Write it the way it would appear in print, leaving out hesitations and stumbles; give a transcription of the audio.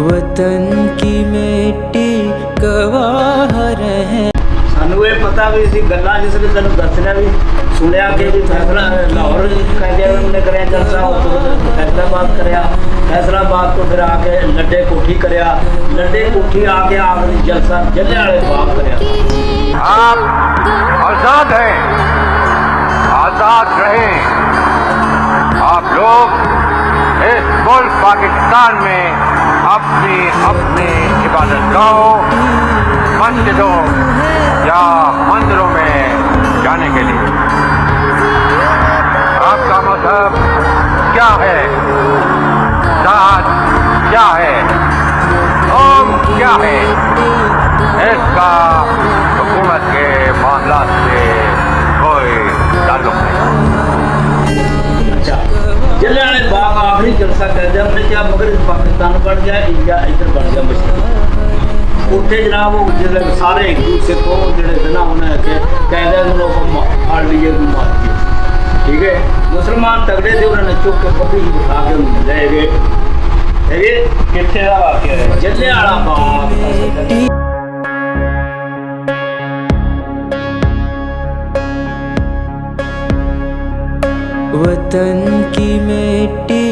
वतन की मिट्टी गवाह रहे। सानू ये पता भी सी गल्लां जिसने तेन दसना भी सुनिया कि भी फैसला लाहौर कहते कराया जलसा, फैसलाबाद कराया, फैसलाबाद तो फिर आके लड्डे कोठी कराया, लड्डे कोठी आके आखिरी जलसा जलियांवाले बाग कराया। आप आजाद हैं, आजाद रहें। आप लोग इस मुल्क पाकिस्तान में अपनी अपनी इबादत गाहों, मस्जिदों या मंदिरों में जाने के लिए आपका मजहब क्या है, जात क्या है, कौम क्या है, इसका हुकूमत के मामला से कोई ताल्लुक नहीं। अच्छा, जलियांवाले बाग आखिरी जलसा कर दिया हमने क्या, मगर पाकिस्तान बन गया, इंडिया इधर बन गया मस्जिद। उत्थे जनाब वो जिसले सारे एक दूसरे को जोड़े ना उन्हें कहते लोग फाड़ लीजिए मार दिए, ठीक है। मुसलमान तगड़े थे, उन्होंने चुप के पति ही बिठा के ले गए। कितने का वाकया है जलियांवाला बाग। वतन की मिट्टी